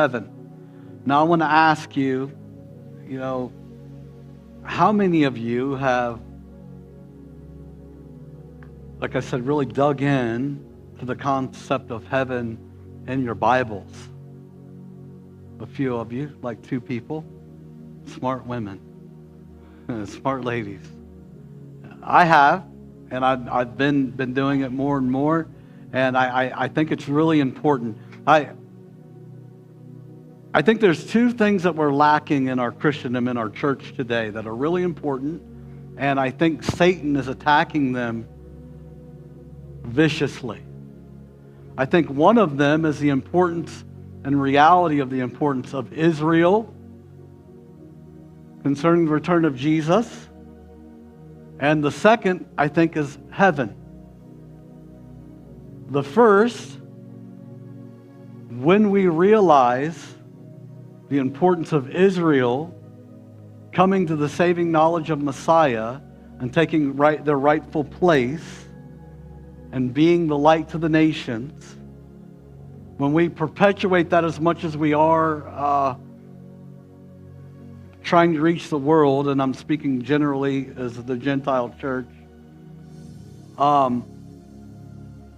heaven. Now I want to ask you, how many of you have, like I said, really dug in to the concept of heaven in your Bibles? A few of you, like 2 people, smart women, smart ladies. I have, and I've been doing it more and more, and I think it's really important. I think there's 2 things that we're lacking in our Christendom, in our church today, that are really important, and I think Satan is attacking them viciously. I think one of them is the importance and reality of the importance of Israel concerning the return of Jesus. And the second, I think, is heaven. The first, when we realize the importance of Israel coming to the saving knowledge of Messiah and taking their rightful place and being the light to the nations, when we perpetuate that as much as we are trying to reach the world, and I'm speaking generally as the Gentile church,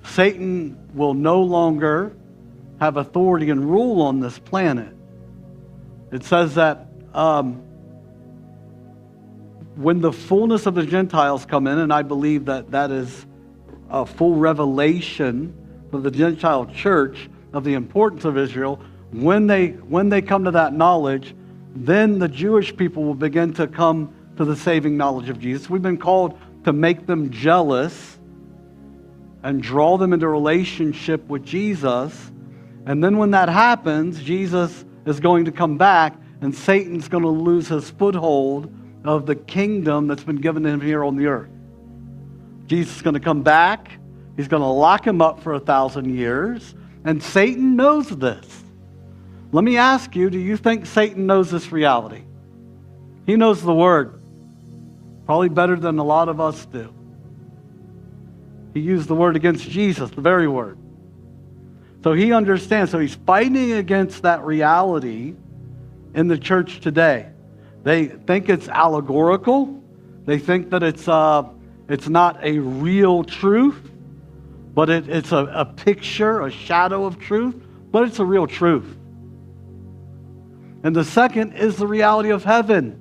Satan will no longer have authority and rule on this planet. It says that when the fullness of the Gentiles come in, and I believe that is a full revelation for the Gentile church of the importance of Israel, when they come to that knowledge, then the Jewish people will begin to come to the saving knowledge of Jesus. We've been called to make them jealous and draw them into relationship with Jesus. And then when that happens, Jesus is going to come back, and Satan's going to lose his foothold of the kingdom that's been given to him here on the earth. Jesus is going to come back. He's going to lock him up for 1,000 years. And Satan knows this. Let me ask you, do you think Satan knows this reality? He knows the Word, probably better than a lot of us do. He used the Word against Jesus, the very Word. So he understands. So he's fighting against that reality in the church today. They think it's allegorical. They think that it's not a real truth, but it's a picture, a shadow of truth, but it's a real truth. And the second is the reality of heaven.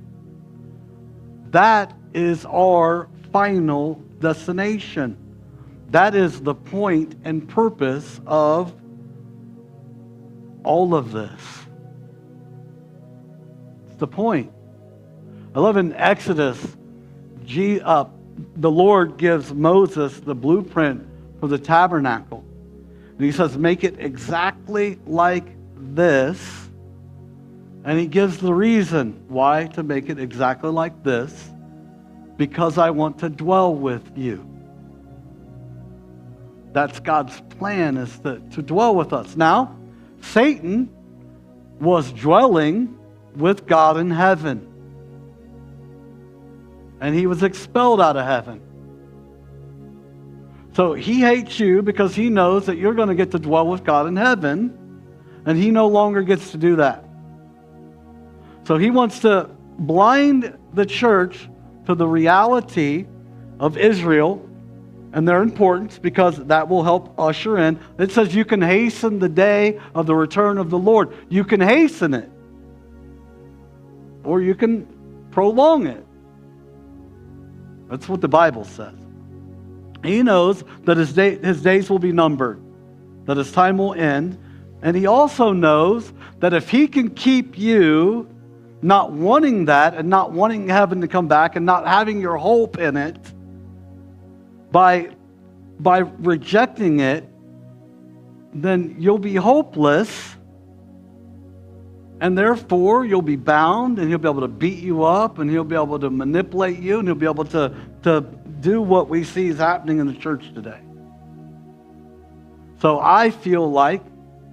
That is our final destination. That is the point and purpose of all of this. It's the point. I love in Exodus, the Lord gives Moses the blueprint for the tabernacle. And he says, make it exactly like this. And he gives the reason why to make it exactly like this. Because I want to dwell with you. That's God's plan, is to dwell with us. Now, Satan was dwelling with God in heaven. And he was expelled out of heaven. So he hates you because he knows that you're going to get to dwell with God in heaven. And he no longer gets to do that. So he wants to blind the church to the reality of Israel and their importance, because that will help usher in. It says you can hasten the day of the return of the Lord. You can hasten it. Or you can prolong it. That's what the Bible says. He knows that his days will be numbered, that his time will end. And he also knows that if he can keep you not wanting that and not wanting heaven to come back and not having your hope in it, by rejecting it, then you'll be hopeless, and therefore you'll be bound, and he'll be able to beat you up, and he'll be able to manipulate you, and he'll be able to do what we see is happening in the church today. So I feel like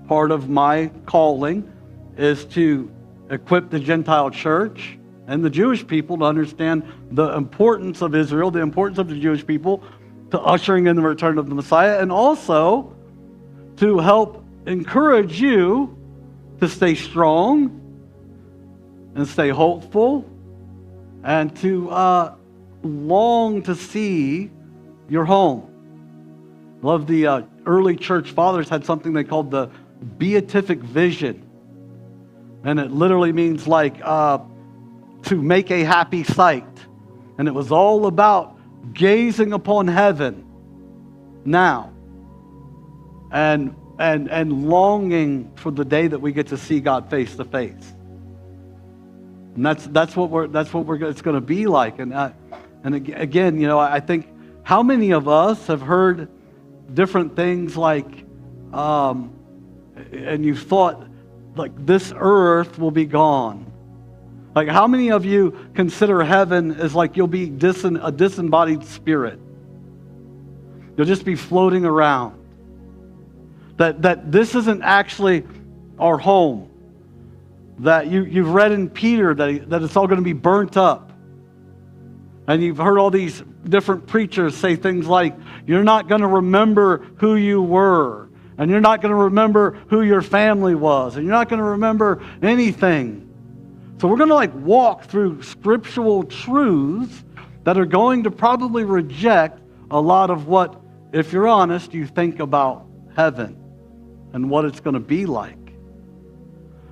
part of my calling is to equip the Gentile church and the Jewish people to understand the importance of Israel, the importance of the Jewish people, to ushering in the return of the Messiah, and also to help encourage you to stay strong and stay hopeful and to long to see your home. Love the early church fathers had something they called the beatific vision. And it literally means like to make a happy sight. And it was all about gazing upon heaven now and longing for the day that we get to see God face to face. And that's what it's going to be like. And again, I think how many of us have heard different things like, and you thought like this earth will be gone. Like how many of you consider heaven as like you'll be a disembodied spirit? You'll just be floating around. That this isn't actually our home. That you've read in Peter that it's all going to be burnt up. And you've heard all these different preachers say things like, you're not going to remember who you were. And you're not going to remember who your family was. And you're not going to remember anything. So we're going to walk through scriptural truths that are going to probably reject a lot of what, if you're honest, you think about heaven and what it's going to be like.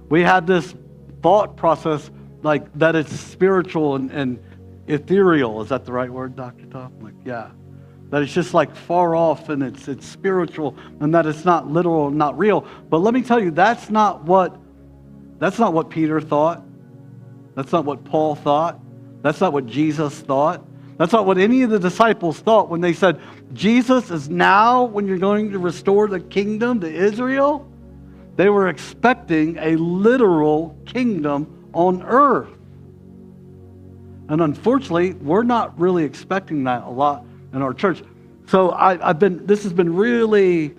We had this thought process that it's spiritual and ethereal. Is that the right word, Dr. Tom? Yeah. That it's just far off and it's spiritual and that it's not literal and not real. But let me tell you, that's not what Peter thought. That's not what Paul thought. That's not what Jesus thought. That's not what any of the disciples thought when they said, Jesus is now when you're going to restore the kingdom to Israel. They were expecting a literal kingdom on earth. And unfortunately, we're not really expecting that a lot in our church. So this has been really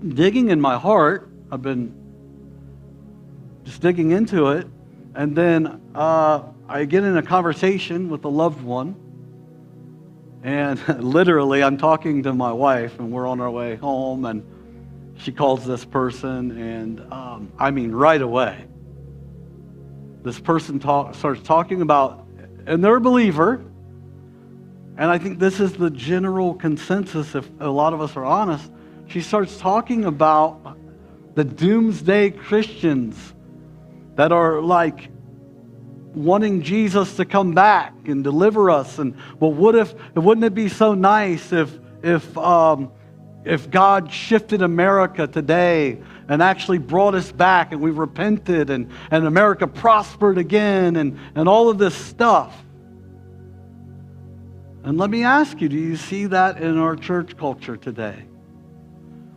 digging in my heart. I've been just digging into it. And then I get in a conversation with a loved one. And literally, I'm talking to my wife, and we're on our way home, and she calls this person, and right away, this person starts talking about, and they're a believer, and I think this is the general consensus, if a lot of us are honest. She starts talking about the doomsday Christians that are wanting Jesus to come back and deliver us. And wouldn't it be so nice if God shifted America today and actually brought us back and we repented and America prospered again and all of this stuff. And let me ask you, do you see that in our church culture today?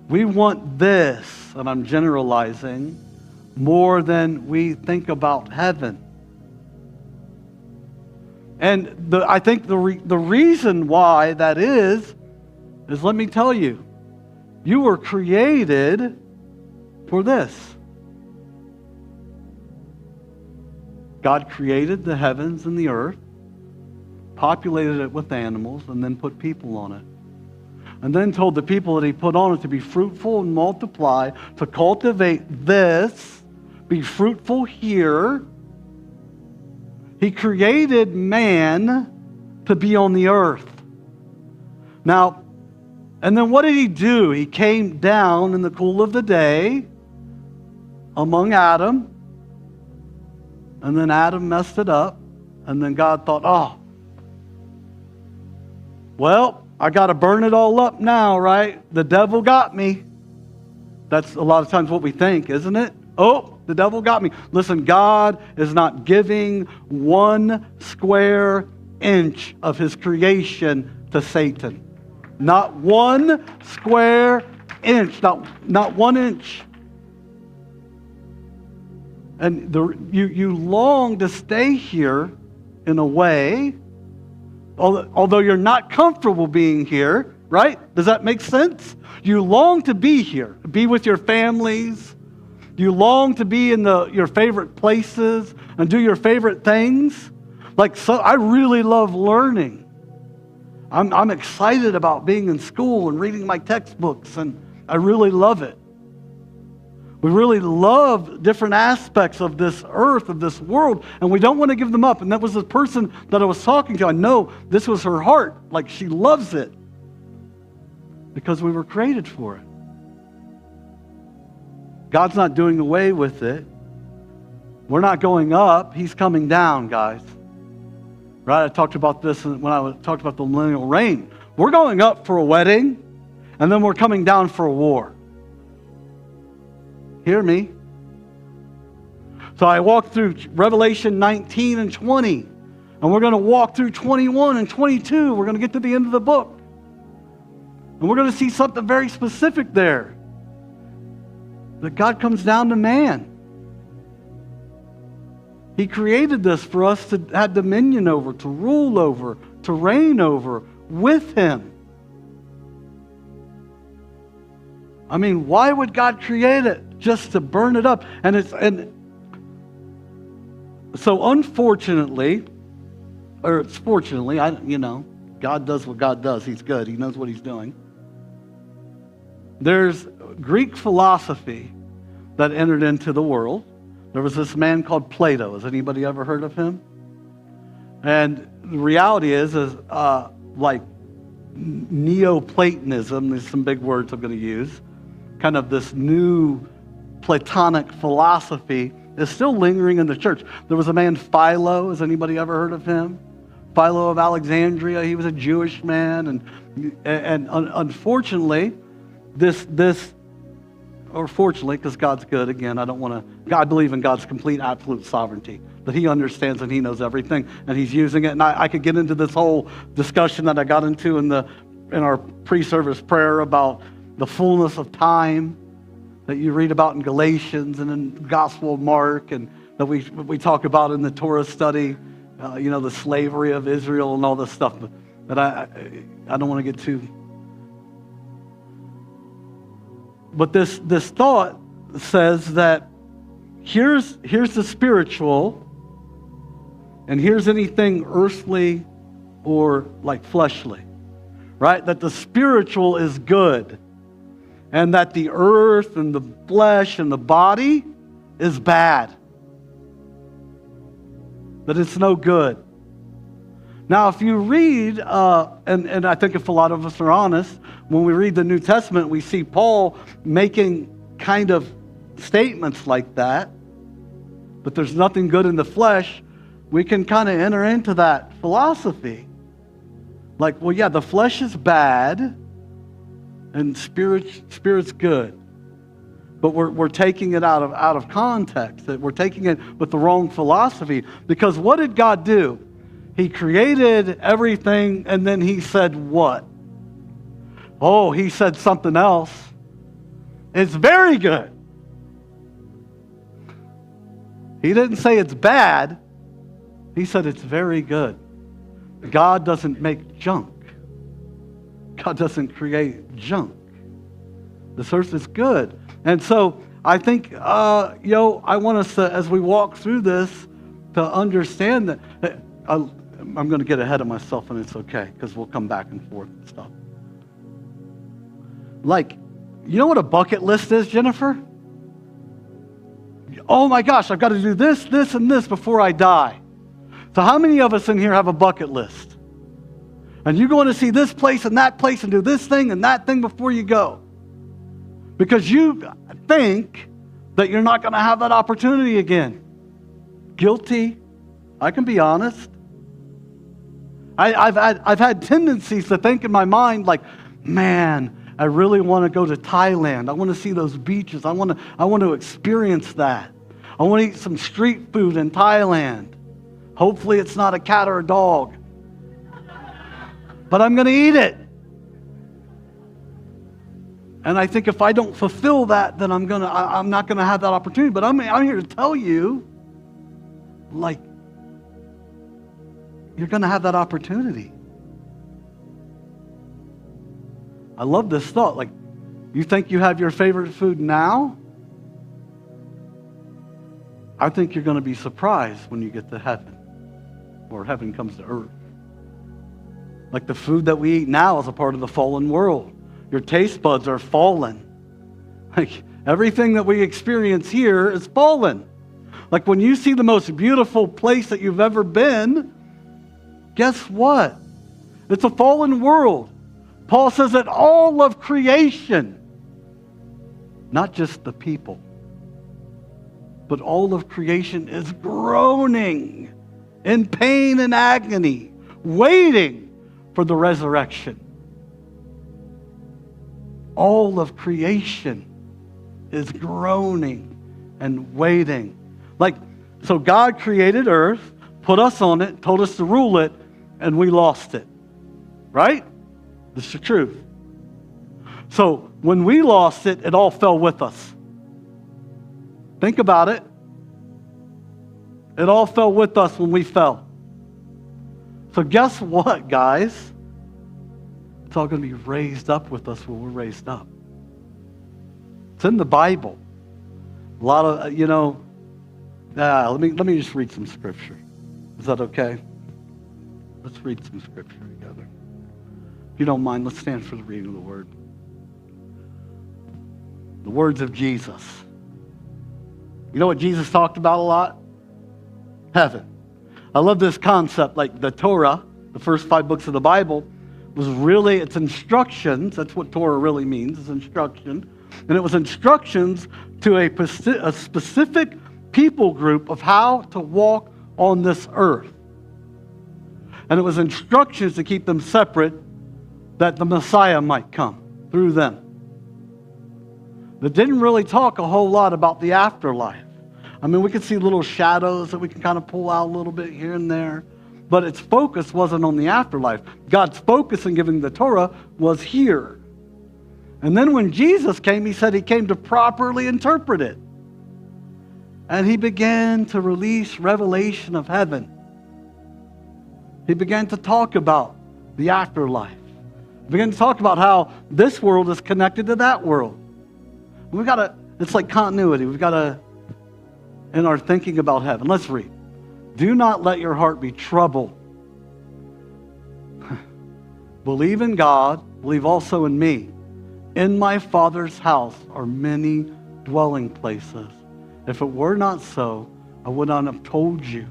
We want this, and I'm generalizing, more than we think about heaven. And I think the reason why that is let me tell you, you were created for this. God created the heavens and the earth, populated it with animals, and then put people on it. And then told the people that he put on it to be fruitful and multiply, to cultivate this, be fruitful here. He created man to be on the earth. Now, and then what did he do? He came down in the cool of the day among Adam. And then Adam messed it up. And then God thought, well, I got to burn it all up now, right? The devil got me. That's a lot of times what we think, isn't it? Oh, the devil got me. Listen, God is not giving 1 square inch of his creation to Satan. Not 1 square inch. Not 1 inch. And you long to stay here in a way, although you're not comfortable being here, right? Does that make sense? You long to be here, be with your families. You long to be in your favorite places and do your favorite things. I really love learning. I'm excited about being in school and reading my textbooks, and I really love it. We really love different aspects of this earth, of this world, and we don't want to give them up. And that was the person that I was talking to. I know this was her heart. Like, she loves it because we were created for it. God's not doing away with it. We're not going up. He's coming down, guys. Right? I talked about this when I talked about the millennial reign. We're going up for a wedding, and then we're coming down for a war. Hear me? So I walked through Revelation 19 and 20, and we're going to walk through 21 and 22. We're going to get to the end of the book. And we're going to see something very specific there. That God comes down to man. He created this for us to have dominion over, to rule over, to reign over with Him. I mean, why would God create it? Just to burn it up. And so unfortunately, or it's fortunately, God does what God does. He's good. He knows what He's doing. There's Greek philosophy that entered into the world. There was this man called Plato. Has anybody ever heard of him? And the reality is like Neoplatonism, there's some big words I'm going to use, kind of this new Platonic philosophy is still lingering in the church. There was a man, Philo. Has anybody ever heard of him? Philo of Alexandria. He was a Jewish man. And unfortunately, or fortunately, because God's good, again, I believe in God's complete, absolute sovereignty, that He understands and He knows everything, and He's using it. And I could get into this whole discussion that I got into in our pre-service prayer about the fullness of time that you read about in Galatians and in the Gospel of Mark, and that we talk about in the Torah study, the slavery of Israel and all this stuff. But I don't want to get too... But this thought says that here's the spiritual, and here's anything earthly or like fleshly, right? That the spiritual is good, and that the earth and the flesh and the body is bad. That it's no good. Now, if you read, and I think if a lot of us are honest, when we read the New Testament, we see Paul making kind of statements like that, but there's nothing good in the flesh. We can kind of enter into that philosophy. Like, well, yeah, the flesh is bad, and spirit's good. But we're taking it out of context. That we're taking it with the wrong philosophy. Because what did God do? He created everything, and then He said what? Oh, He said something else. It's very good. He didn't say it's bad. He said it's very good. God doesn't make junk. God doesn't create junk. This earth is good. And so I think, I want us to, as we walk through this, to understand that... I'm going to get ahead of myself, and it's okay, because we'll come back and forth and stuff. Like, you know what a bucket list is, Jennifer? Oh my gosh, I've got to do this, this, and this before I die. So how many of us in here have a bucket list? And you're going to see this place and that place and do this thing and that thing before you go. Because you think that you're not going to have that opportunity again. Guilty. I can be honest. I've had tendencies to think in my mind like, man, I really want to go to Thailand. I want to see those beaches. I want to experience that. I want to eat some street food in Thailand. Hopefully it's not a cat or a dog. But I'm going to eat it. And I think if I don't fulfill that, then I'm not going to have that opportunity. But I'm here to tell you, like, you're going to have that opportunity. I love this thought. Like, you think you have your favorite food now? I think you're going to be surprised when you get to heaven, or heaven comes to earth. Like, the food that we eat now is a part of the fallen world. Your taste buds are fallen. Like, Everything that we experience here is fallen. Like when you see the most beautiful place that you've ever been, guess what? It's a fallen world. Paul says that all of creation, not just the people, but all of creation is groaning in pain and agony, waiting for the resurrection. All of creation is groaning and waiting. So God created earth, put us on it, told us to rule it, and we lost it. Right? This is the truth. So when we lost it, it all fell with us. Think about it. It all fell with us when we fell. So guess what, guys? It's all going to be raised up with us when we're raised up. It's in the Bible. A lot of, let me just read some scripture. Is that okay? Let's read some scripture together. If you don't mind, let's stand for the reading of the word. The words of Jesus. You know what Jesus talked about a lot? Heaven. I love this concept, like the Torah, the first 5 books of the Bible, was really, it's instructions. That's what Torah really means, is instruction. And it was instructions to a specific people group of how to walk on this earth. And it was instructions to keep them separate, that the Messiah might come through them. That didn't really talk a whole lot about the afterlife. I mean, we could see little shadows that we can kind of pull out a little bit here and there, but its focus wasn't on the afterlife. God's focus in giving the Torah was here. And then when Jesus came, he said he came to properly interpret it. And he began to release revelation of heaven. He began to talk about the afterlife. He began to talk about how this world is connected to that world. It's like continuity. We've got to, in our thinking about heaven. Let's read. Do not let your heart be troubled. Believe in God, believe also in me. In my Father's house are many dwelling places. If it were not so, I would not have told you.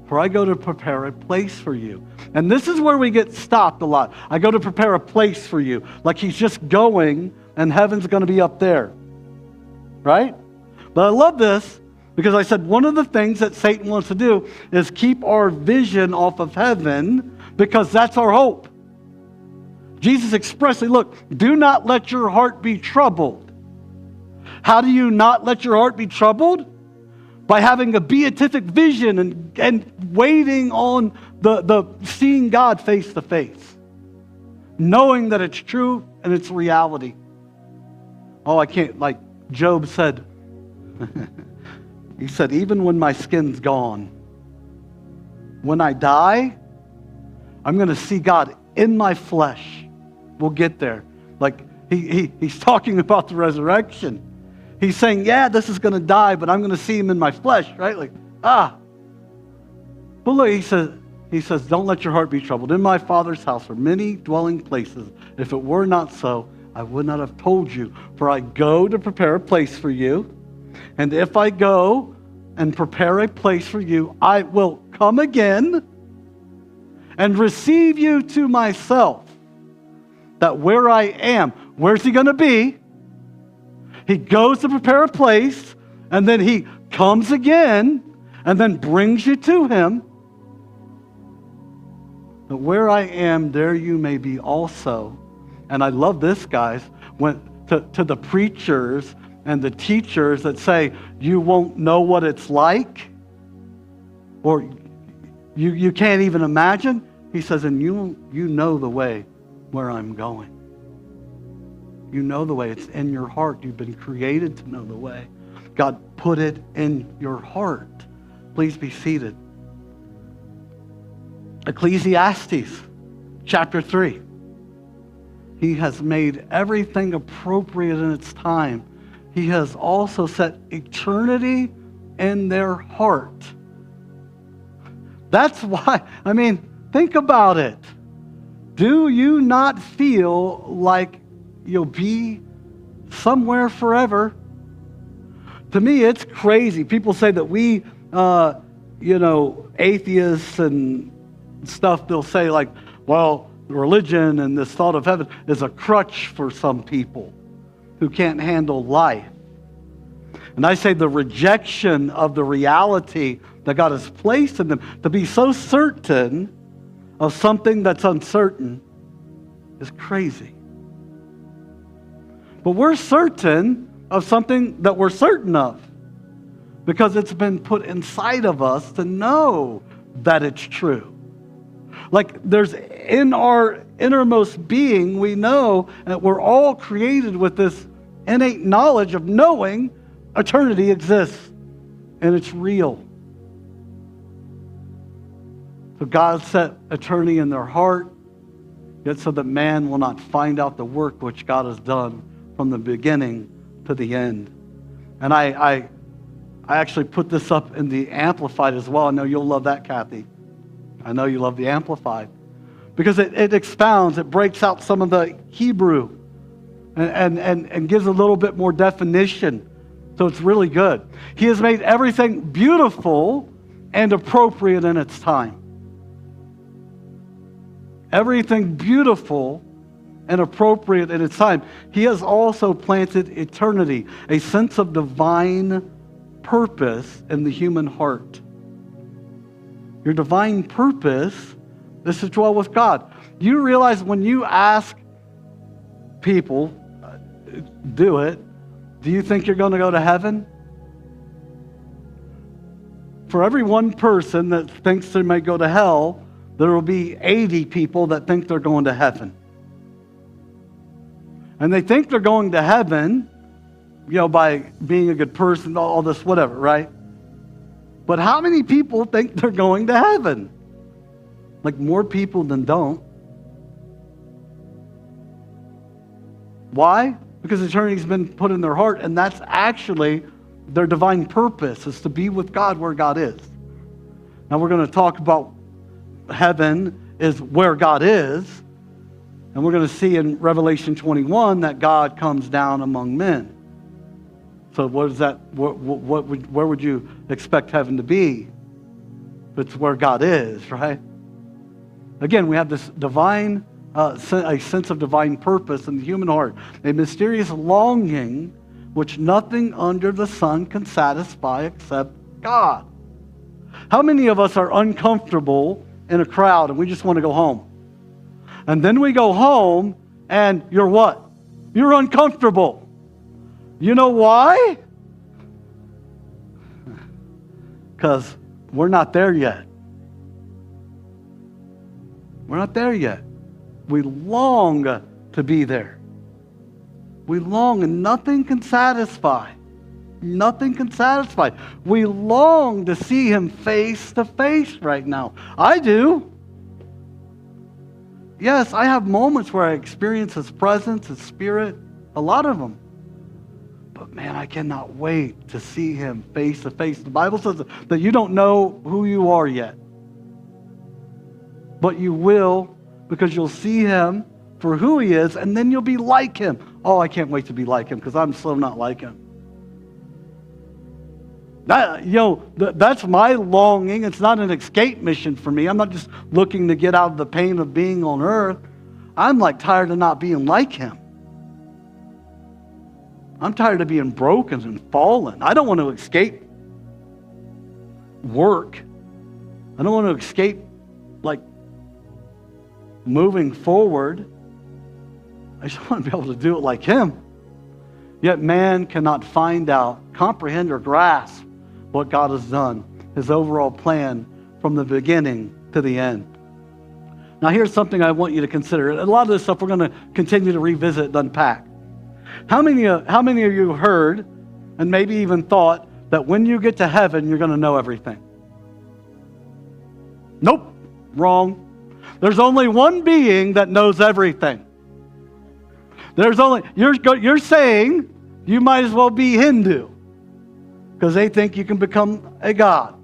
For I go to prepare a place for you. And this is where we get stopped a lot. I go to prepare a place for you. Like he's just going and heaven's going to be up there. Right? But I love this because I said one of the things that Satan wants to do is keep our vision off of heaven because that's our hope. Jesus expressly, look, do not let your heart be troubled. How do you not let your heart be troubled? By having a beatific vision and waiting on the seeing God face to face. Knowing that it's true and it's reality. Oh, I can't, like Job said, he said, even when my skin's gone, when I die, I'm going to see God in my flesh. We'll get there. Like he's talking about the resurrection. He's saying, yeah, this is going to die, but I'm going to see him in my flesh, right? But look, he says, don't let your heart be troubled. In my Father's house are many dwelling places. If it were not so, I would not have told you. For I go to prepare a place for you. And if I go and prepare a place for you, I will come again and receive you to myself. That where I am, where's he going to be? He goes to prepare a place, and then he comes again, and then brings you to him. But where I am, there you may be also. And I love this, guys, to the preachers and the teachers that say, you won't know what it's like, or you can't even imagine. He says, and you know the way where I'm going. You know the way. It's in your heart. You've been created to know the way. God put it in your heart. Please be seated. Ecclesiastes chapter 3. He has made everything appropriate in its time. He has also set eternity in their heart. That's why, think about it. Do you not feel like you'll be somewhere forever To me, it's crazy. People say that we, atheists and stuff, they'll say like, well, religion and this thought of heaven is a crutch for some people who can't handle life. And I say the rejection of the reality that God has placed in them, to be so certain of something that's uncertain, is crazy. But we're certain of something that we're certain of, because it's been put inside of us to know that it's true. Like there's in our innermost being, we know that we're all created with this innate knowledge of knowing eternity exists and it's real. So God set eternity in their heart, yet so that man will not find out the work which God has done from the beginning to the end. And I actually put this up in the Amplified as well. I know you'll love that, Kathy. I know you love the Amplified. Because it expounds, it breaks out some of the Hebrew and gives a little bit more definition. So it's really good. He has made everything beautiful and appropriate in its time. Everything beautiful and appropriate in its time. He has also planted eternity, a sense of divine purpose in the human heart. Your divine purpose is to dwell with God. You realize when you ask people, do it, do you think you're going to go to heaven? For every one person that thinks they may go to hell, there will be 80 people that think they're going to heaven. And they think they're going to heaven, by being a good person, all this, whatever, right? But how many people think they're going to heaven? Like more people than don't. Why? Because eternity's been put in their heart, and that's actually their divine purpose, is to be with God where God is. Now we're going to talk about heaven is where God is, and we're going to see in Revelation 21 that God comes down among men. So what is that? Where would you expect heaven to be? It's where God is, right? Again, we have this divine, a sense of divine purpose in the human heart, a mysterious longing which nothing under the sun can satisfy except God. How many of us are uncomfortable in a crowd and we just want to go home? And then we go home and you're what? You're uncomfortable. You know why? Because we're not there yet. We're not there yet. We long to be there. We long, and nothing can satisfy. Nothing can satisfy. We long to see Him face to face right now. I do. Yes, I have moments where I experience His presence, His Spirit, a lot of them. But man, I cannot wait to see Him face to face. The Bible says that you don't know who you are yet. But you will, because you'll see Him for who He is, and then you'll be like Him. Oh, I can't wait to be like Him, because I'm so not like Him. That's my longing. It's not an escape mission for me. I'm not just looking to get out of the pain of being on earth. I'm like tired of not being like Him. I'm tired of being broken and fallen. I don't want to escape work. I don't want to escape moving forward. I just want to be able to do it like Him. Yet man cannot find out, comprehend, or grasp what God has done, His overall plan from the beginning to the end. Now here's something I want you to consider. A lot of this stuff we're going to continue to revisit and unpack. How many of you heard and maybe even thought that when you get to heaven, you're going to know everything? Nope, wrong. There's only one being that knows everything. You're saying you might as well be Hindu because they think you can become a god.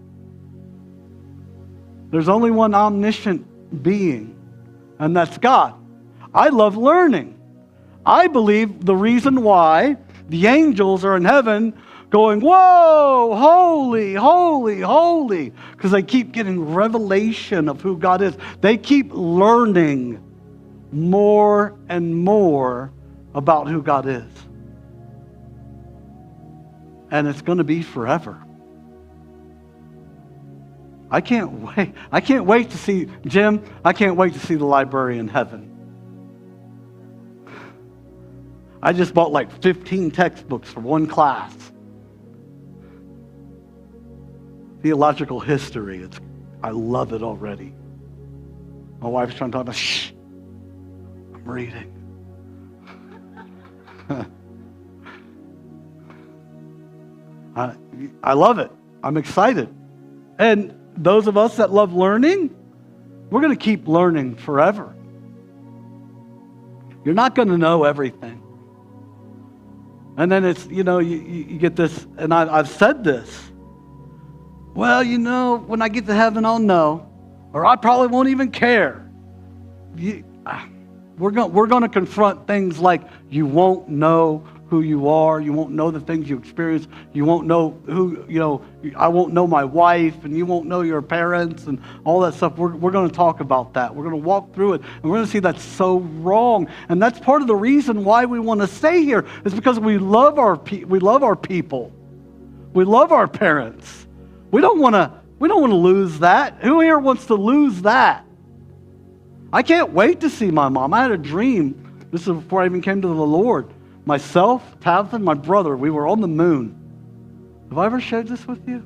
There's only one omniscient being, and that's God. I love learning. I believe the reason why the angels are in heaven going, whoa, holy, holy, holy, because they keep getting revelation of who God is. They keep learning more and more about who God is. And it's going to be forever. I can't wait. I can't wait to see, Jim, I can't wait to see the library in heaven. I just bought like 15 textbooks for one class. Theological history. I love it already. My wife's trying to talk about, shh, I'm reading. I love it. I'm excited. And those of us that love learning, we're going to keep learning forever. You're not going to know everything. And then it's, you get this, and I've said this. Well, when I get to heaven, I'll know. Or I probably won't even care. We're going to confront things like you won't know who you are. You won't know the things you experience. You won't know I won't know my wife, and you won't know your parents and all that stuff. We're going to talk about that. We're going to walk through it, and we're going to see that's so wrong. And that's part of the reason why we want to stay here, is because we love our people. We love our parents. We don't want to lose that. Who here wants to lose that? I can't wait to see my mom. I had a dream. This is before I even came to the Lord. Myself, Tabitha, and my brother, we were on the moon. Have I ever shared this with you?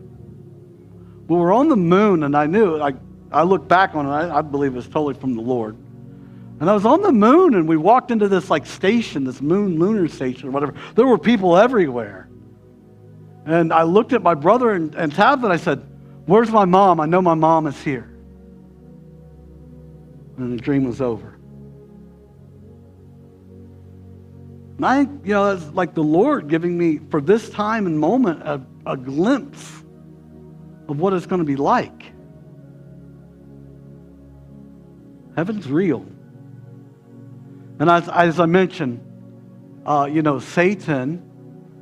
We were on the moon, and I knew, I look back on it, I believe it was totally from the Lord. And I was on the moon, and we walked into this station, this lunar station or whatever. There were people everywhere. And I looked at my brother and Tabitha, and I said, where's my mom? I know my mom is here. And the dream was over. And I think, it's like the Lord giving me, for this time and moment, a glimpse of what it's going to be like. Heaven's real. And as I mentioned, Satan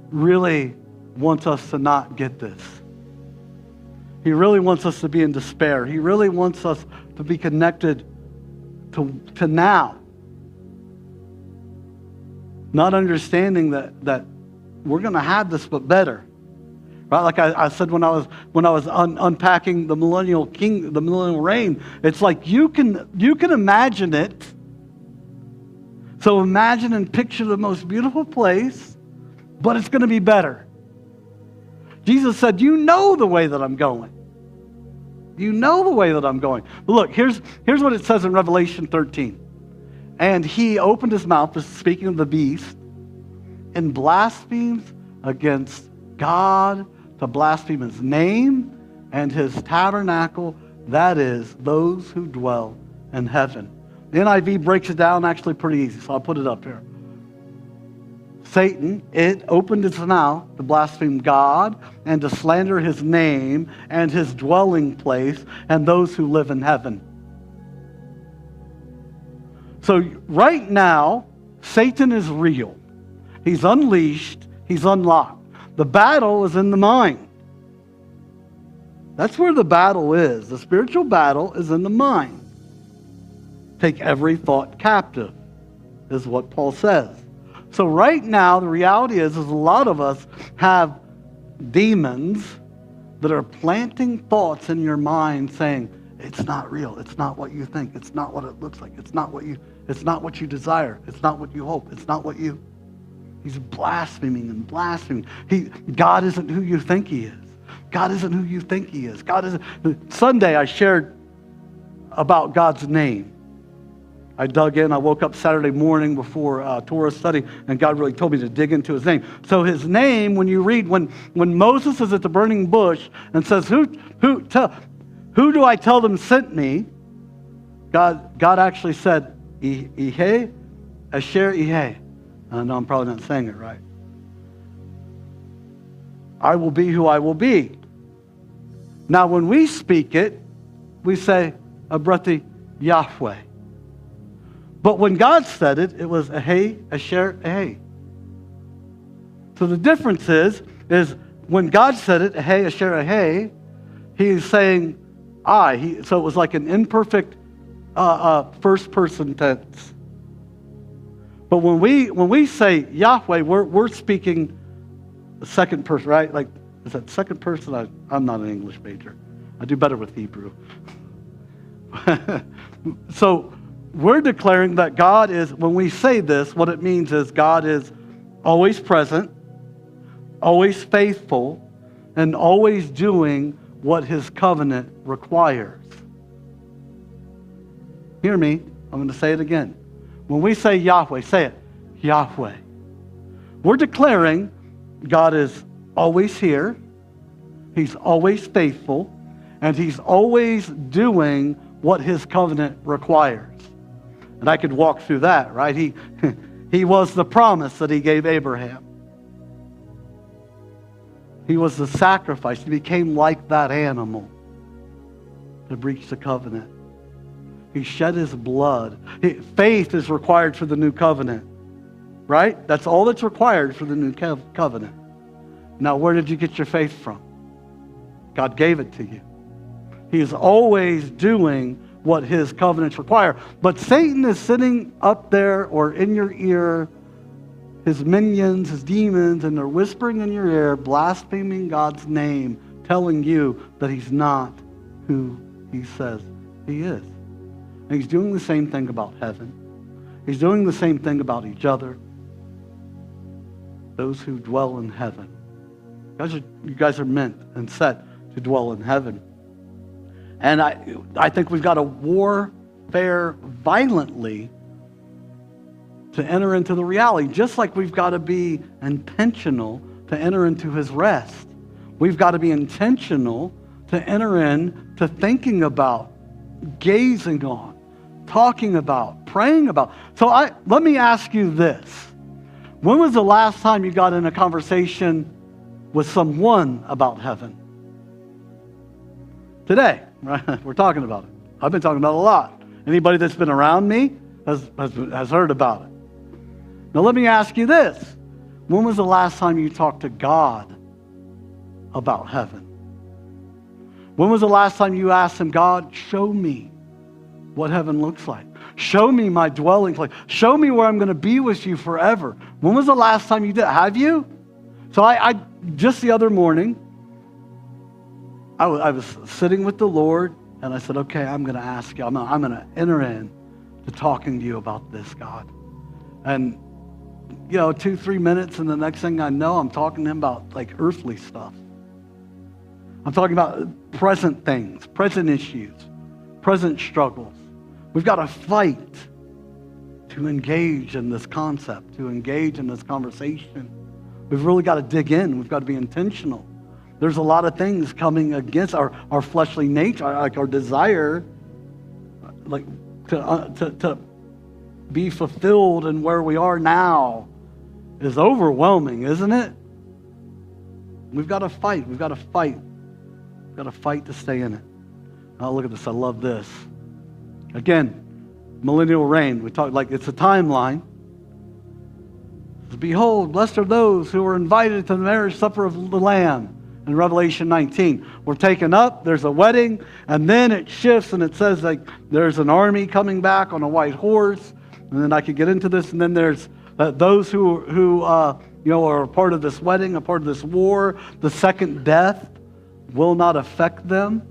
really wants us to not get this. He really wants us to be in despair. He really wants us to be connected to now. Not understanding that we're going to have this, but better, right? Like I said when I was unpacking the millennial reign, it's like you can imagine it. So imagine and picture the most beautiful place, but it's going to be better. Jesus said, "You know the way that I'm going. You know the way that I'm going." But look, here's what it says in Revelation 13. And he opened his mouth, speaking of the beast, and blasphemes against God, to blaspheme his name and his tabernacle, that is, those who dwell in heaven. The NIV breaks it down actually pretty easy, so I'll put it up here. Satan, it opened its mouth to blaspheme God and to slander his name and his dwelling place and those who live in heaven. So right now, Satan is real. He's unleashed. He's unlocked. The battle is in the mind. That's where the battle is. The spiritual battle is in the mind. Take every thought captive, is what Paul says. So right now, the reality is a lot of us have demons that are planting thoughts in your mind saying, it's not real. It's not what you think. It's not what it looks like. It's not what you desire. It's not what you hope. It's not what you... He's blaspheming and blaspheming. God isn't who you think he is. God isn't who you think he is. God isn't... Sunday, I shared about God's name. I dug in. I woke up Saturday morning before Torah study, and God really told me to dig into his name. So his name, when you read, when Moses is at the burning bush and says, who do I tell them sent me? God actually said, Ihe, Asher Ihe. I know I'm probably not saying it right. I will be who I will be. Now, when we speak it, we say, Abrati Yahweh. But when God said it, it was Ehe, Asher, Ehe. So the difference is when God said it, hey, asher, hey, he's saying I. So it was like an imperfect first person tense. But when we say Yahweh, we're speaking the second person, right? Like, is that second person? I'm not an English major. I do better with Hebrew. So we're declaring that God is, when we say this, what it means is God is always present, always faithful, and always doing what his covenant requires. Hear me. I'm going to say it again. When we say Yahweh, say it, Yahweh. We're declaring God is always here, he's always faithful, and he's always doing what his covenant requires. And I could walk through that, right? He was the promise that he gave Abraham. He was the sacrifice. He became like that animal to breach the covenant. He shed his blood. Faith is required for the new covenant, right? That's all that's required for the new covenant. Now, where did you get your faith from? God gave it to you. He is always doing what his covenants require. But Satan is sitting up there or in your ear, his minions, his demons, and they're whispering in your ear, blaspheming God's name, telling you that he's not who he says he is. And he's doing the same thing about heaven. He's doing the same thing about each other. Those who dwell in heaven. You guys are meant and set to dwell in heaven. And I think we've got to warfare violently to enter into the reality, just like we've got to be intentional to enter into his rest. We've got to be intentional to enter in to thinking about, gazing on, talking about, praying about. So let me ask you this. When was the last time you got in a conversation with someone about heaven? Today, right? We're talking about it. I've been talking about it a lot. Anybody that's been around me has heard about it. Now let me ask you this. When was the last time you talked to God about heaven? When was the last time you asked him, God, show me what heaven looks like? Show me my dwelling place. Show me where I'm going to be with you forever. When was the last time you did? Have you? So I just the other morning, I was sitting with the Lord, and I said, okay, I'm going to ask you. I'm going to enter in to talking to you about this, God. And, 2-3 minutes, and the next thing I know, I'm talking to him about, like, earthly stuff. I'm talking about present things, present issues, present struggles. We've got to fight to engage in this concept, to engage in this conversation. We've really got to dig in. We've got to be intentional. There's a lot of things coming against our fleshly nature, like our desire, like to be fulfilled in where we are now is overwhelming, isn't it? We've got to fight. We've got to fight. We've got to fight to stay in it. Now look at this. I love this. Again, millennial reign. We talk like it's a timeline. Behold, blessed are those who are invited to the marriage supper of the Lamb. In Revelation 19, we're taken up, there's a wedding, and then it shifts and it says like there's an army coming back on a white horse, and then I could get into this, and then there's those who are a part of this wedding, a part of this war. The second death will not affect them.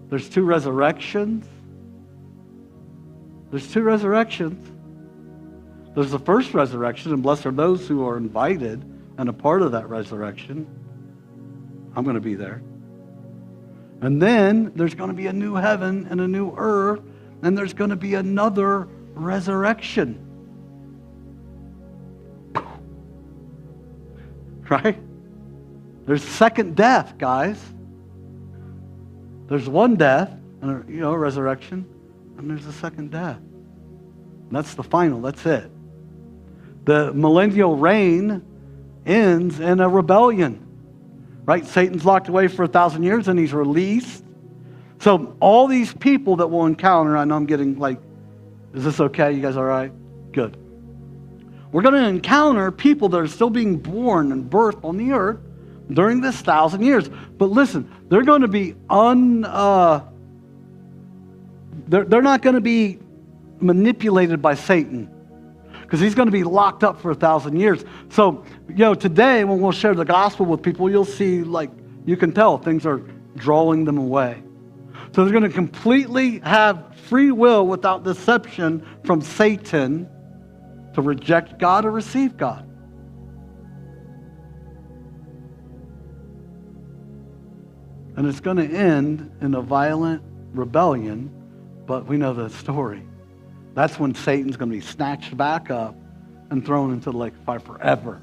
There's 2 resurrections. There's 2 resurrections. There's the first resurrection, and blessed are those who are invited and a part of that resurrection. I'm going to be there. And then there's going to be a new heaven and a new earth, and there's going to be another resurrection. Right? There's second death, guys. There's one death, and a resurrection, and there's a second death. And that's the final. That's it. The millennial reign ends in a rebellion. Right? Satan's locked away for 1,000 years and he's released. So all these people that we'll encounter, I know I'm getting like, is this okay? You guys all right? Good. We're going to encounter people that are still being born and birthed on the earth, during this 1,000 years. But listen, they're going to be they're not going to be manipulated by Satan, because he's going to be locked up for 1,000 years. So, today when we'll share the gospel with people, you'll see, like, you can tell things are drawing them away. So they're going to completely have free will without deception from Satan to reject God or receive God. And it's going to end in a violent rebellion, but we know the story. That's when Satan's going to be snatched back up and thrown into the lake of fire forever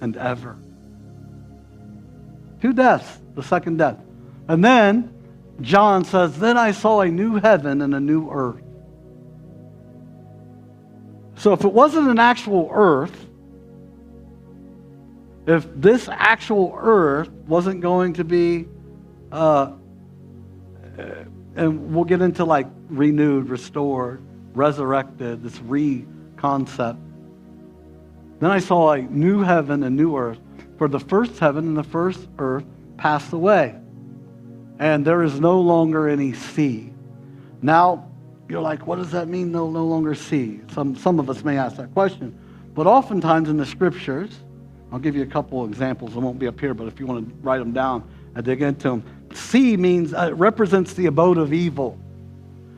and ever. 2 deaths, the second death. And then John says, then I saw a new heaven and a new earth. So if it wasn't an actual earth, if this actual earth wasn't going to be, and we'll get into like renewed, restored, resurrected, this re-concept. Then I saw a new heaven and new earth, for the first heaven and the first earth passed away, and there is no longer any sea. Now, you're like, what does that mean, no longer sea? Some of us may ask that question. But oftentimes in the scriptures, I'll give you a couple examples. They won't be up here, but if you want to write them down and dig into them. Sea means, it represents the abode of evil.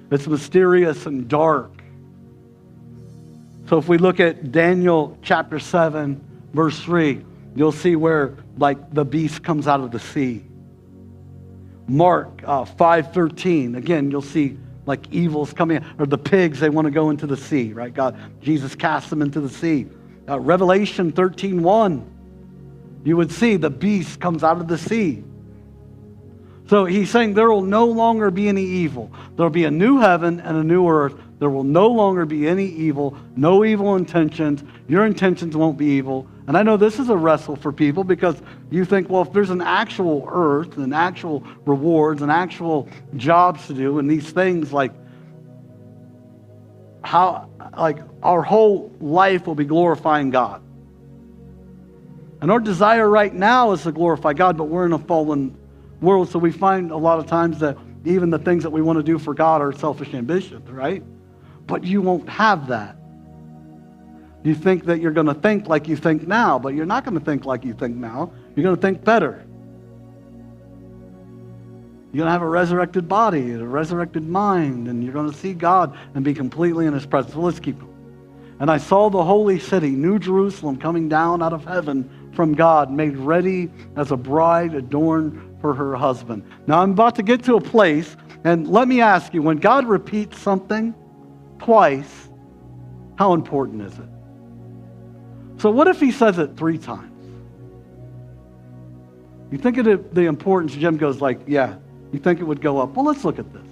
It's mysterious and dark. So if we look at Daniel chapter 7, verse 3, you'll see where, like, the beast comes out of the sea. Mark 5:13, again, you'll see like evil's coming, or the pigs, they want to go into the sea, right? Jesus cast them into the sea. Revelation 13:1, you would see the beast comes out of the sea. So he's saying there will no longer be any evil. There will be a new heaven and a new earth. There will no longer be any evil, no evil intentions. Your intentions won't be evil. And I know this is a wrestle for people, because you think, well, if there's an actual earth and actual rewards and actual jobs to do and these things, like how, like our whole life will be glorifying God. And our desire right now is to glorify God, but we're in a fallen world, so we find a lot of times that even the things that we want to do for God are selfish ambitions, right? But you won't have that. You think that you're going to think like you think now, but you're not going to think like you think now. You're going to think better. You're going to have a resurrected body, a resurrected mind, and you're going to see God and be completely in His presence. So let's keep going. And I saw the holy city, New Jerusalem, coming down out of heaven from God, made ready as a bride adorned for her husband. Now I'm about to get to a place, and let me ask you, when God repeats something twice, how important is it? So what if He says it 3 times? You think of the importance, Jim goes like, yeah, you think it would go up. Well, let's look at this.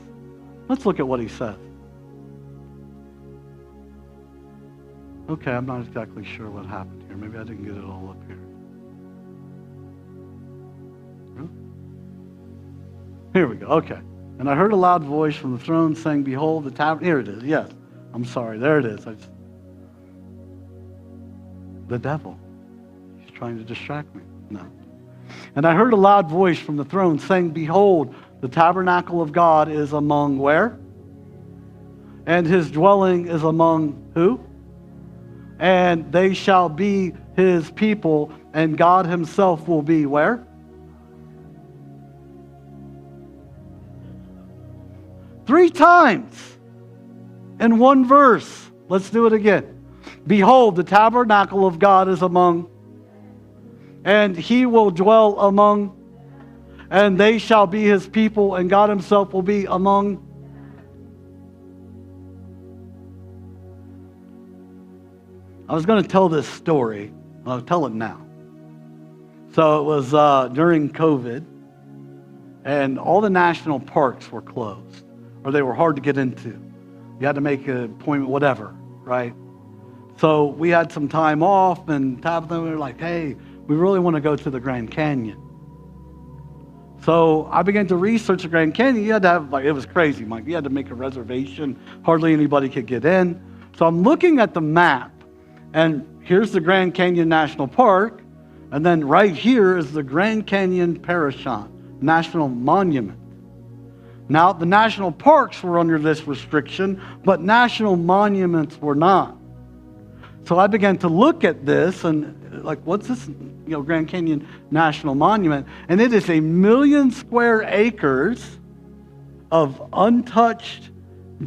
Let's look at what He says. Okay, I'm not exactly sure what happened here. Maybe I didn't get it all up here. Really? Here we go. Okay. And I heard a loud voice from the throne saying, behold, the tabernacle. Here it is. Yes. I'm sorry. There it is. The devil. He's trying to distract me. No. And I heard a loud voice from the throne saying, behold, the tabernacle of God is among where? And His dwelling is among who? And they shall be His people, and God Himself will be where? 3 times in one verse. Let's do it again. Behold, the tabernacle of God is among, and He will dwell among, and they shall be His people, and God Himself will be among. I was going to tell this story. I'll tell it now. So it was during COVID, and all the national parks were closed, or they were hard to get into. You had to make an appointment, whatever, right? So we had some time off, and Tabitha, we were like, hey, we really want to go to the Grand Canyon. So I began to research the Grand Canyon. You had to have, like, it was crazy, Mike. You had to make a reservation. Hardly anybody could get in. So I'm looking at the map, and here's the Grand Canyon National Park, And then right here is the Grand Canyon Parashant National Monument. Now, the national parks were under this restriction, but national monuments were not. So I began to look at this and like, what's this, Grand Canyon National Monument? And it is 1 million square acres of untouched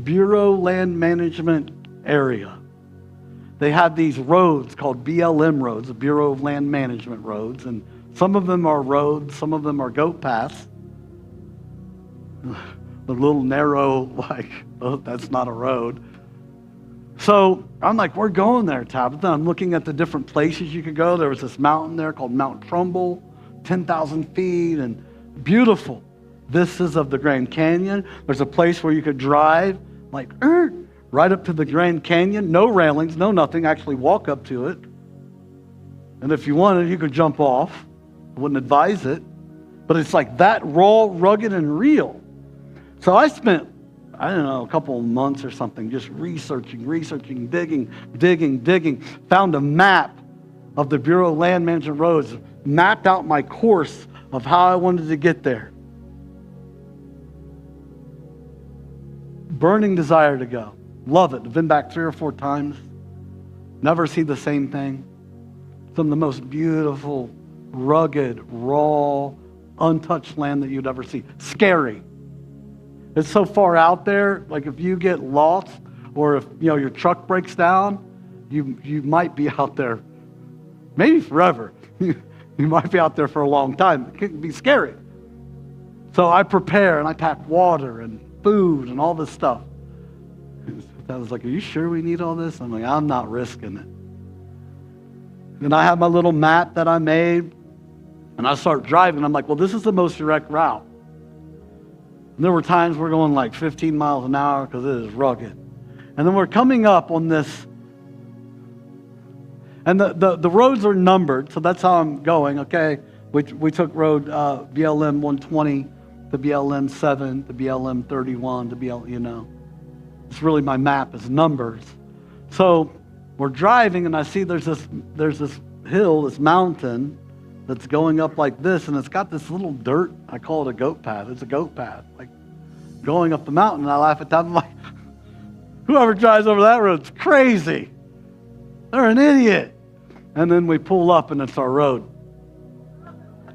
Bureau land management area. They have these roads called BLM roads, the Bureau of Land Management roads, and some of them are roads, some of them are goat paths. The little narrow, that's not a road. So I'm like, we're going there, Tabitha. I'm looking at the different places you could go. There was this mountain there called Mount Trumbull, 10,000 feet, and beautiful. Vistas of the Grand Canyon. There's a place where you could drive, right up to the Grand Canyon. No railings, no nothing. Actually walk up to it. And if you wanted, you could jump off. I wouldn't advise it. But it's like that raw, rugged, and real. So I spent, a couple of months or something just researching, digging. Found a map of the Bureau of Land Management roads. Mapped out my course of how I wanted to get there. Burning desire to go. Love it. I've been back 3 or 4 times. Never see the same thing. Some of the most beautiful, rugged, raw, untouched land that you'd ever see. Scary. It's so far out there, like if you get lost or if your truck breaks down, you might be out there maybe forever. You might be out there for a long time. It can be scary. So I prepare and I pack water and food and all this stuff. I was like, are you sure we need all this? I'm like, I'm not risking it. And I have my little map that I made, and I start driving. I'm like, well, this is the most direct route. And there were times we're going like 15 miles an hour because it is rugged. And then we're coming up on this, and the roads are numbered, so that's how I'm going, okay? We took road BLM 120 to BLM 7 to BLM 31 to It's really my map is numbers. So we're driving, and I see there's this hill, this mountain that's going up like this, and it's got this little dirt. I call it a goat path. It's a goat path, like going up the mountain. And I laugh at that. I'm like, whoever drives over that road's crazy. They're an idiot. And then we pull up, and it's our road.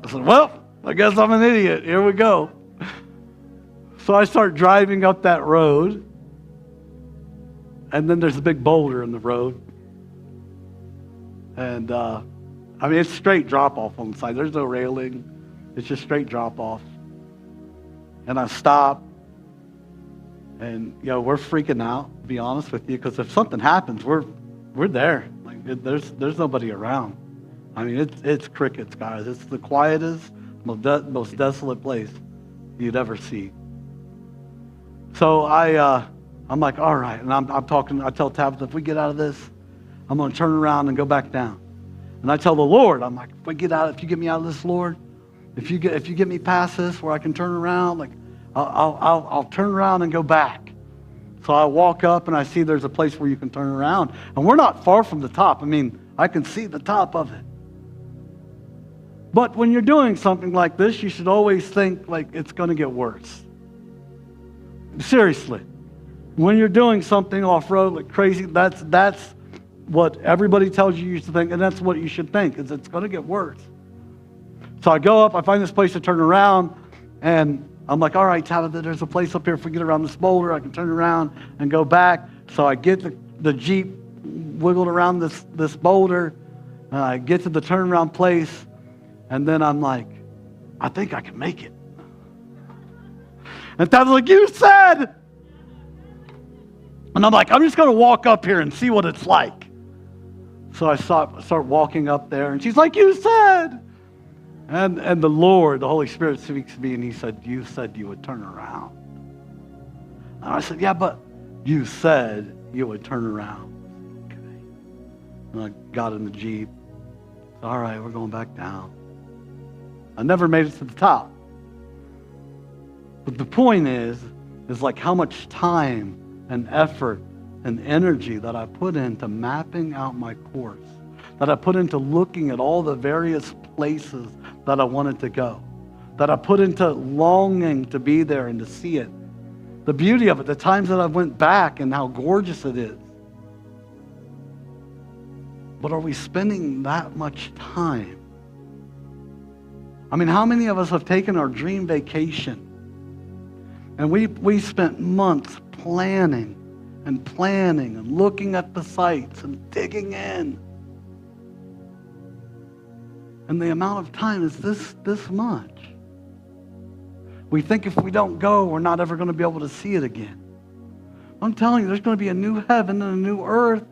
I said, well, I guess I'm an idiot. Here we go. So I start driving up that road, and then there's a big boulder in the road. And it's straight drop-off on the side. There's no railing. It's just straight drop-off. And I stop, and we're freaking out, to be honest with you, because if something happens, we're there. There's nobody around. It's crickets, guys. It's the quietest, most desolate place you'd ever see. So I'm like, all right, and I'm talking. I tell Tabitha, if we get out of this, I'm going to turn around and go back down. And I tell the Lord, I'm like, if you get me out of this, Lord, if you get me past this where I can turn around, I'll turn around and go back. So I walk up and I see there's a place where you can turn around, and we're not far from the top. I can see the top of it. But when you're doing something like this, you should always think like it's going to get worse. Seriously. When you're doing something off-road like crazy, that's what everybody tells you to think, and that's what you should think, is it's going to get worse. So I go up, I find this place to turn around, and I'm like, all right, Tabitha, there's a place up here. If we get around this boulder, I can turn around and go back. So I get the Jeep wiggled around this boulder, and I get to the turnaround place, and then I'm like, I think I can make it. And Tabitha's like, you said! And I'm like, I'm just going to walk up here and see what it's like. So I start walking up there, and she's like, you said! And the Lord, the Holy Spirit speaks to me, and he said you would turn around. And I said, yeah, but you said you would turn around. Okay. And I got in the Jeep. Said, all right, we're going back down. I never made it to the top. But the point is like how much time and effort and energy that I put into mapping out my course. that I put into looking at all the various places that I wanted to go, that I put into longing to be there and to see it. The beauty of it, the times that I went back and how gorgeous it is. But are we spending that much time? I mean, how many of us have taken our dream vacation and we spent months planning and looking at the sites and digging in? And the amount of time is this much. We think if we don't go, we're not ever going to be able to see it again. I'm telling you, there's going to be a new heaven and a new earth,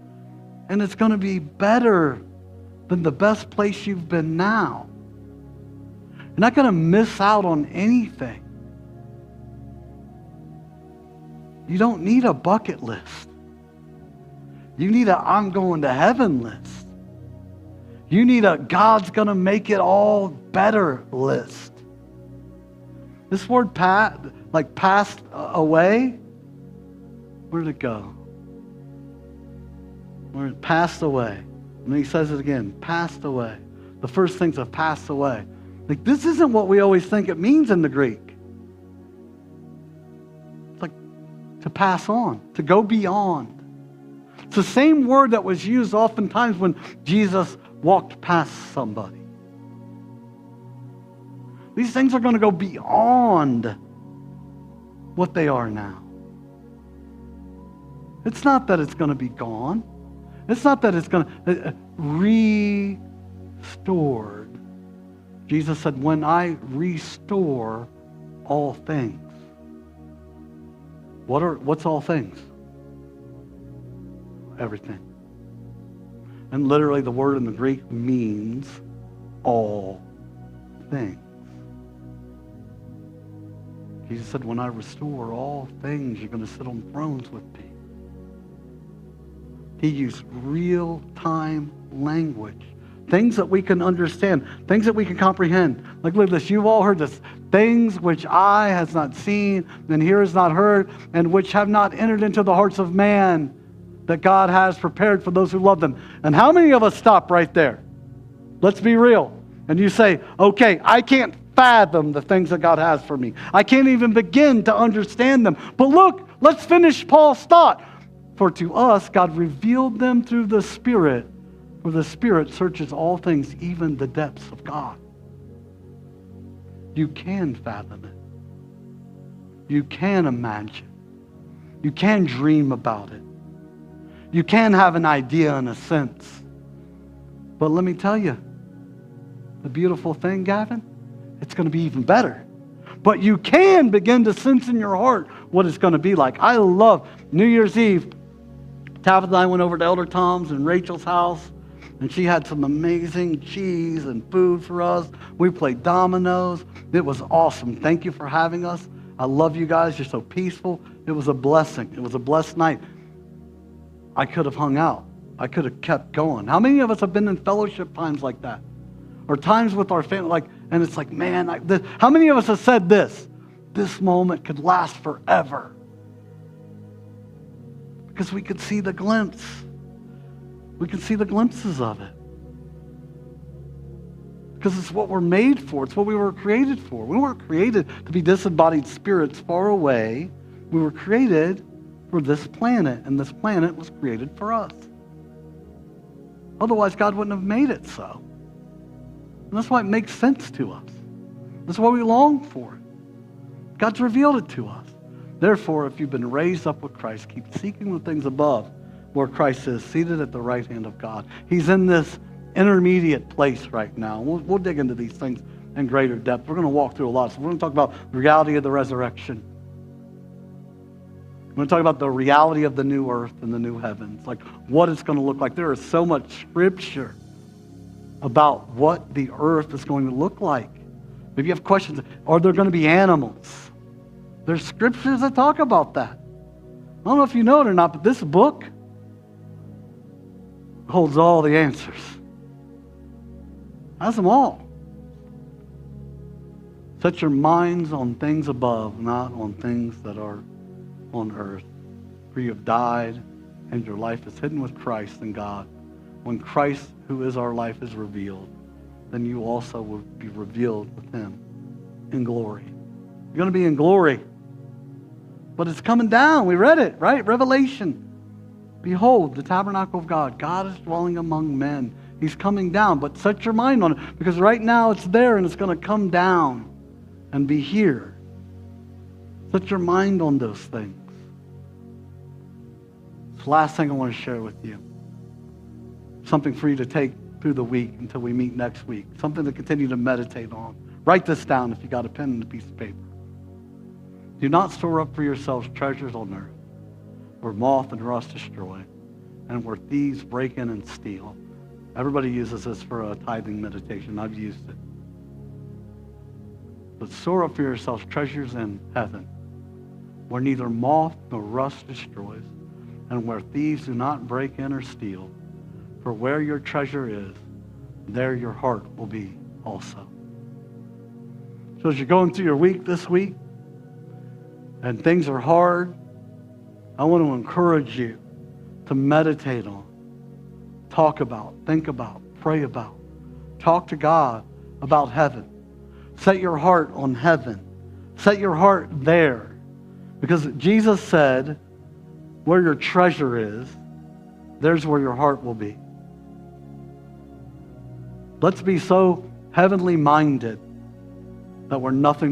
and it's going to be better than the best place you've been now. You're not going to miss out on anything. You don't need a bucket list. You need a I'm going to heaven list. You need a God's going to make it all better list. This word passed away, where did it go? Where it passed away. And he says it again, passed away. The first things have passed away. Like, this isn't what we always think it means in the Greek. It's like to pass on, to go beyond. It's the same word that was used oftentimes when Jesus walked past somebody. These things are going to go beyond what they are now. It's not that it's going to be gone. It's not that it's going to restored. Jesus said, when I restore all things. What's all things? Everything. And literally the word in the Greek means all things. Jesus said, when I restore all things, you're going to sit on thrones with me. He used real-time language. Things that we can understand. Things that we can comprehend. Like, look at this. You've all heard this. Things which eye has not seen, and ear has not heard, and which have not entered into the hearts of man, that God has prepared for those who love them. And how many of us stop right there? Let's be real. And you say, okay, I can't fathom the things that God has for me. I can't even begin to understand them. But look, let's finish Paul's thought. For to us, God revealed them through the Spirit, for the Spirit searches all things, even the depths of God. You can fathom it. You can imagine. You can dream about it. You can have an idea in a sense. But let me tell you, the beautiful thing, Gavin, it's going to be even better. But you can begin to sense in your heart what it's going to be like. I love New Year's Eve. Tabitha and I went over to Elder Tom's and Rachel's house, and she had some amazing cheese and food for us. We played dominoes. It was awesome. Thank you for having us. I love you guys. You're so peaceful. It was a blessing. It was a blessed night. I could have hung out. I could have kept going. How many of us have been in fellowship times like that? Or times with our family, and it's like, man, how many of us have said this? This moment could last forever. Because we could see the glimpse. We can see the glimpses of it. Because it's what we're made for. It's what we were created for. We weren't created to be disembodied spirits far away. We were created for this planet, and this planet was created for us. Otherwise, God wouldn't have made it so. And that's why it makes sense to us. That's why we long for it. God's revealed it to us. Therefore, if you've been raised up with Christ, keep seeking the things above where Christ is, seated at the right hand of God. He's in this intermediate place right now. We'll dig into these things in greater depth. We're going to walk through a lot. So we're going to talk about the reality of the resurrection. We're going to talk about the reality of the new earth and the new heavens, like what it's going to look like. There is so much scripture about what the earth is going to look like. Maybe you have questions. Are there going to be animals? There's scriptures that talk about that. I don't know if you know it or not, but this book holds all the answers. Has them all. Set your minds on things above, not on things that are on earth. For you have died, and your life is hidden with Christ in God. when Christ, who is our life, is revealed, then you also will be revealed with him in glory. You're going to be in glory. But it's coming down. We read it, right? Revelation. Behold, the tabernacle of God. God is dwelling among men. He's coming down. But set your mind on it, because right now it's there and it's going to come down and be here. Set your mind on those things. It's the last thing I want to share with you. Something for you to take through the week until we meet next week. Something to continue to meditate on. Write this down if you got a pen and a piece of paper. Do not store up for yourselves treasures on earth, where moth and rust destroy, and where thieves break in and steal. Everybody uses this for a tithing meditation. I've used it. But store up for yourselves treasures in heaven, where neither moth nor rust destroys, and where thieves do not break in or steal. For where your treasure is, there your heart will be also. So as you're going through your week this week, and things are hard, I want to encourage you to meditate on, talk about, think about, pray about. Talk to God about heaven. Set your heart on heaven. Set your heart there. Because Jesus said, where your treasure is, there's where your heart will be. Let's be so heavenly minded that we're nothing